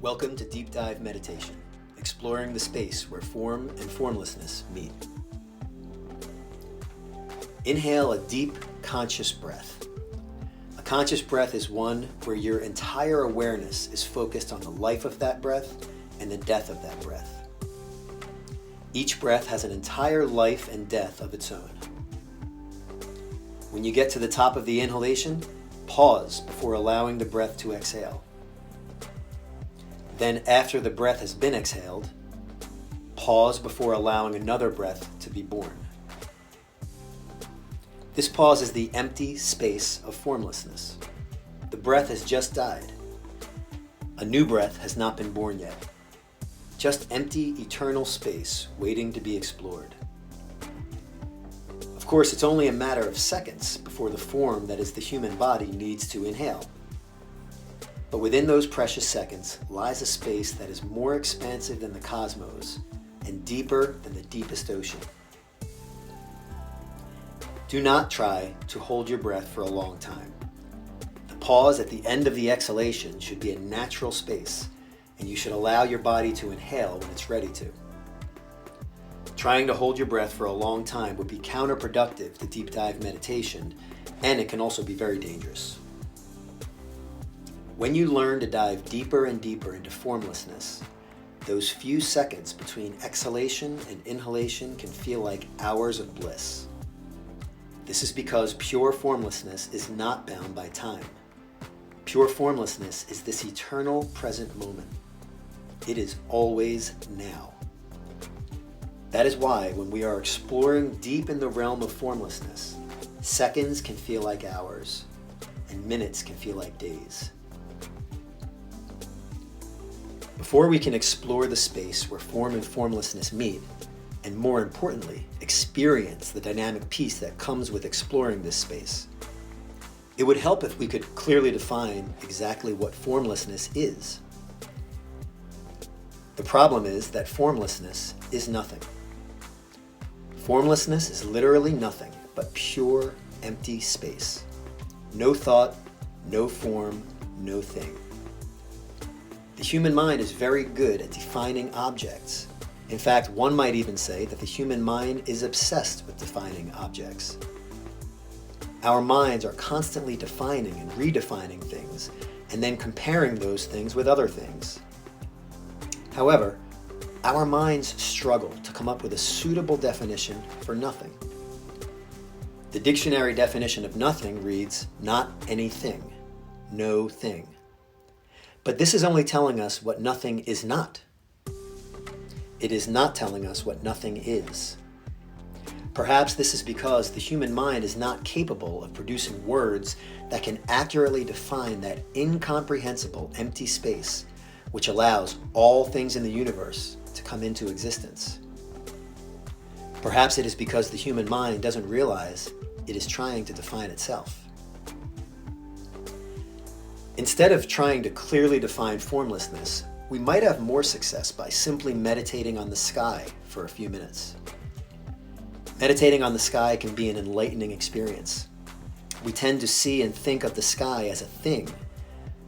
Welcome to Deep Dive Meditation, exploring the space where form and formlessness meet. Inhale a deep, conscious breath. A conscious breath is one where your entire awareness is focused on the life of that breath and the death of that breath. Each breath has an entire life and death of its own. When you get to the top of the inhalation, pause before allowing the breath to exhale. Then, after the breath has been exhaled, pause before allowing another breath to be born. This pause is the empty space of formlessness. The breath has just died. A new breath has not been born yet. Just empty, eternal space waiting to be explored. Of course, it's only a matter of seconds before the form that is the human body needs to inhale. But within those precious seconds lies a space that is more expansive than the cosmos and deeper than the deepest ocean. Do not try to hold your breath for a long time. The pause at the end of the exhalation should be a natural space, and you should allow your body to inhale when it's ready to. Trying to hold your breath for a long time would be counterproductive to deep dive meditation, and it can also be very dangerous. When you learn to dive deeper and deeper into formlessness, those few seconds between exhalation and inhalation can feel like hours of bliss. This is because pure formlessness is not bound by time. Pure formlessness is this eternal present moment. It is always now. That is why when we are exploring deep in the realm of formlessness, seconds can feel like hours and minutes can feel like days. Before we can explore the space where form and formlessness meet, and more importantly, experience the dynamic peace that comes with exploring this space, it would help if we could clearly define exactly what formlessness is. The problem is that formlessness is nothing. Formlessness is literally nothing but pure, empty space. No thought, no form, no thing. The human mind is very good at defining objects. In fact, one might even say that the human mind is obsessed with defining objects. Our minds are constantly defining and redefining things, and then comparing those things with other things. However, our minds struggle to come up with a suitable definition for nothing. The dictionary definition of nothing reads, not anything, no thing. But this is only telling us what nothing is not. It is not telling us what nothing is. Perhaps this is because the human mind is not capable of producing words that can accurately define that incomprehensible empty space which allows all things in the universe to come into existence. Perhaps it is because the human mind doesn't realize it is trying to define itself. Instead of trying to clearly define formlessness, we might have more success by simply meditating on the sky for a few minutes. Meditating on the sky can be an enlightening experience. We tend to see and think of the sky as a thing,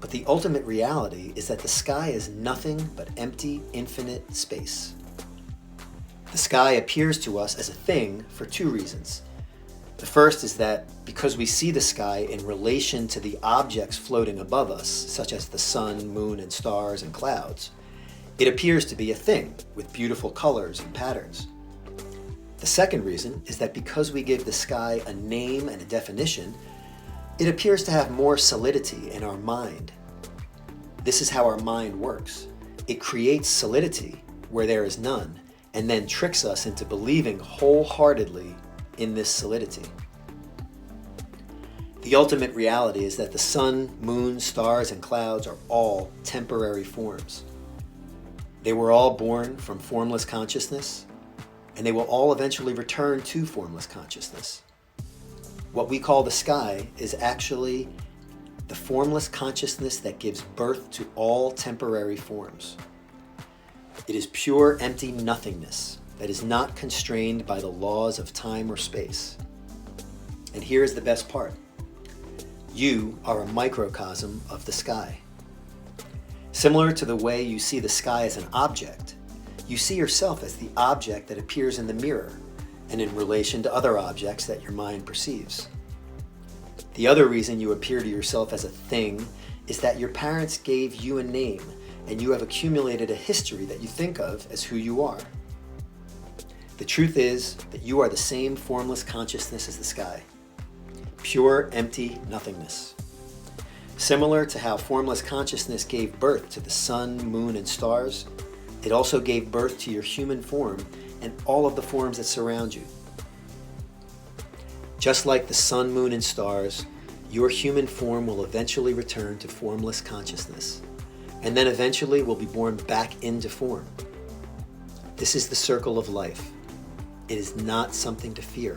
but the ultimate reality is that the sky is nothing but empty, infinite space. The sky appears to us as a thing for two reasons. The first is that because we see the sky in relation to the objects floating above us, such as the sun, moon, and stars and clouds, it appears to be a thing with beautiful colors and patterns. The second reason is that because we give the sky a name and a definition, it appears to have more solidity in our mind. This is how our mind works. It creates solidity where there is none, and then tricks us into believing wholeheartedly in this solidity. The ultimate reality is that the sun, moon, stars, and clouds are all temporary forms. They were all born from formless consciousness, and they will all eventually return to formless consciousness. What we call the sky is actually the formless consciousness that gives birth to all temporary forms. It is pure empty nothingness that is not constrained by the laws of time or space. And here's the best part. You are a microcosm of the sky. Similar to the way you see the sky as an object, you see yourself as the object that appears in the mirror and in relation to other objects that your mind perceives. The other reason you appear to yourself as a thing is that your parents gave you a name and you have accumulated a history that you think of as who you are. The truth is that you are the same formless consciousness as the sky. Pure, empty nothingness. Similar to how formless consciousness gave birth to the sun, moon, and stars, it also gave birth to your human form and all of the forms that surround you. Just like the sun, moon, and stars, your human form will eventually return to formless consciousness, and then eventually will be born back into form. This is the circle of life. It is not something to fear.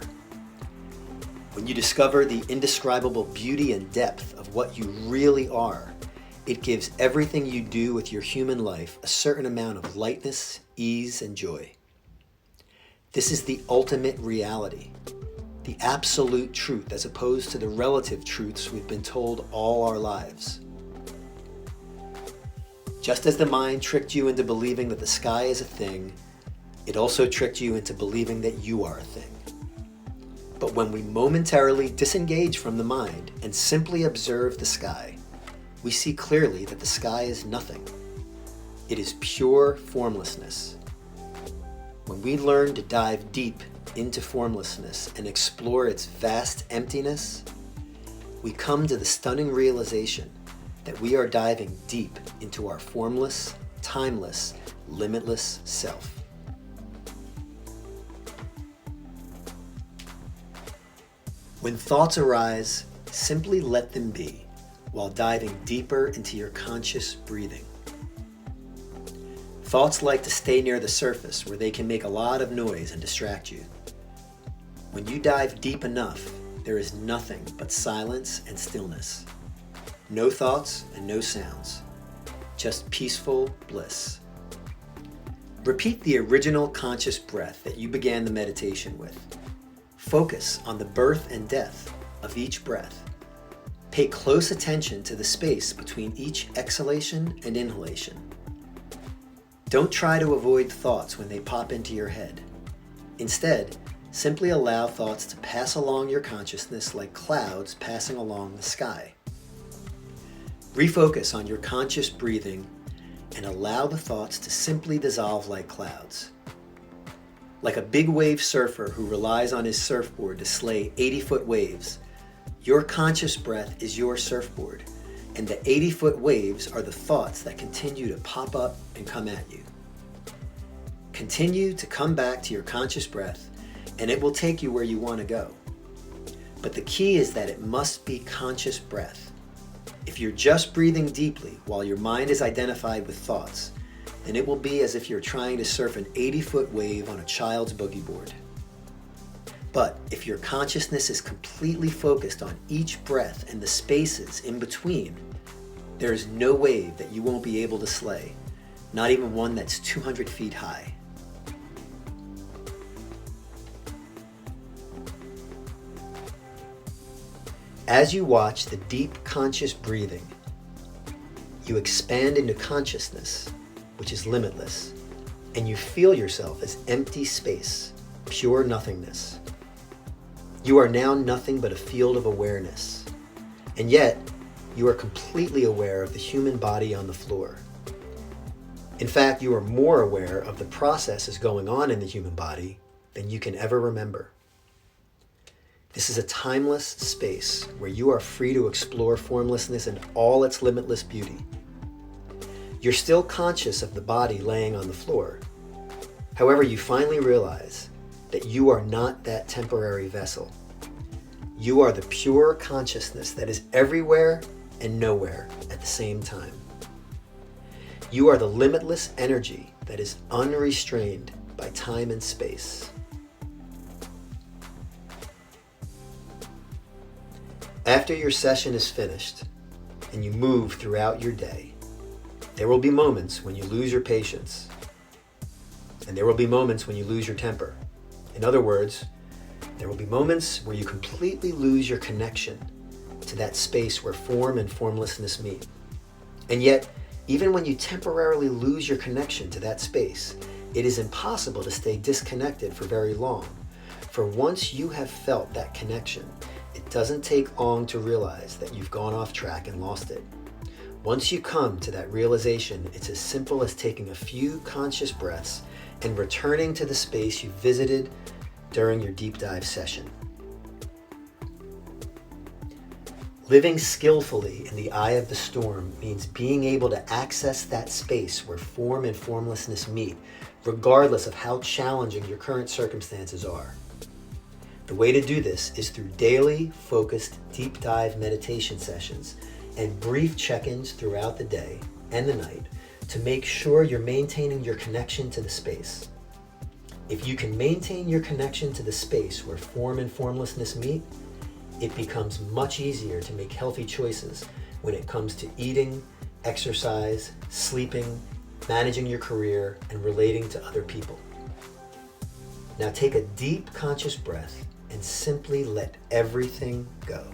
When you discover the indescribable beauty and depth of what you really are, it gives everything you do with your human life a certain amount of lightness, ease, and joy. This is the ultimate reality, the absolute truth as opposed to the relative truths we've been told all our lives. Just as the mind tricked you into believing that the sky is a thing, it also tricked you into believing that you are a thing. But when we momentarily disengage from the mind and simply observe the sky, we see clearly that the sky is nothing. It is pure formlessness. When we learn to dive deep into formlessness and explore its vast emptiness, we come to the stunning realization that we are diving deep into our formless, timeless, limitless self. When thoughts arise, simply let them be while diving deeper into your conscious breathing. Thoughts like to stay near the surface where they can make a lot of noise and distract you. When you dive deep enough, there is nothing but silence and stillness. No thoughts and no sounds, just peaceful bliss. Repeat the original conscious breath that you began the meditation with. Focus on the birth and death of each breath. Pay close attention to the space between each exhalation and inhalation. Don't try to avoid thoughts when they pop into your head. Instead, simply allow thoughts to pass along your consciousness like clouds passing along the sky. Refocus on your conscious breathing and allow the thoughts to simply dissolve like clouds. Like a big wave surfer who relies on his surfboard to slay 80-foot waves, your conscious breath is your surfboard, and the 80-foot waves are the thoughts that continue to pop up and come at you. Continue to come back to your conscious breath, and it will take you where you want to go. But the key is that it must be conscious breath. If you're just breathing deeply while your mind is identified with thoughts, then it will be as if you're trying to surf an 80-foot wave on a child's boogie board. But if your consciousness is completely focused on each breath and the spaces in between, there is no wave that you won't be able to slay, not even one that's 200 feet high. As you watch the deep conscious breathing, you expand into consciousness, which is limitless, and you feel yourself as empty space, pure nothingness. You are now nothing but a field of awareness, and yet you are completely aware of the human body on the floor. In fact, you are more aware of the processes going on in the human body than you can ever remember. This is a timeless space where you are free to explore formlessness in all its limitless beauty. You're still conscious of the body laying on the floor. However, you finally realize that you are not that temporary vessel. You are the pure consciousness that is everywhere and nowhere at the same time. You are the limitless energy that is unrestrained by time and space. After your session is finished and you move throughout your day, there will be moments when you lose your patience, and there will be moments when you lose your temper. In other words, there will be moments where you completely lose your connection to that space where form and formlessness meet. And yet, Even when you temporarily lose your connection to that space, it is impossible to stay disconnected for very long. For once you have felt that connection, it doesn't take long to realize that you've gone off track and lost it. Once you come to that realization, it's as simple as taking a few conscious breaths and returning to the space you visited during your deep dive session. Living skillfully in the eye of the storm means being able to access that space where form and formlessness meet, regardless of how challenging your current circumstances are. The way to do this is through daily, focused, deep dive meditation sessions and brief check-ins throughout the day and the night to make sure you're maintaining your connection to the space. If you can maintain your connection to the space where form and formlessness meet, it becomes much easier to make healthy choices when it comes to eating, exercise, sleeping, managing your career, and relating to other people. Now take a deep conscious breath and simply let everything go.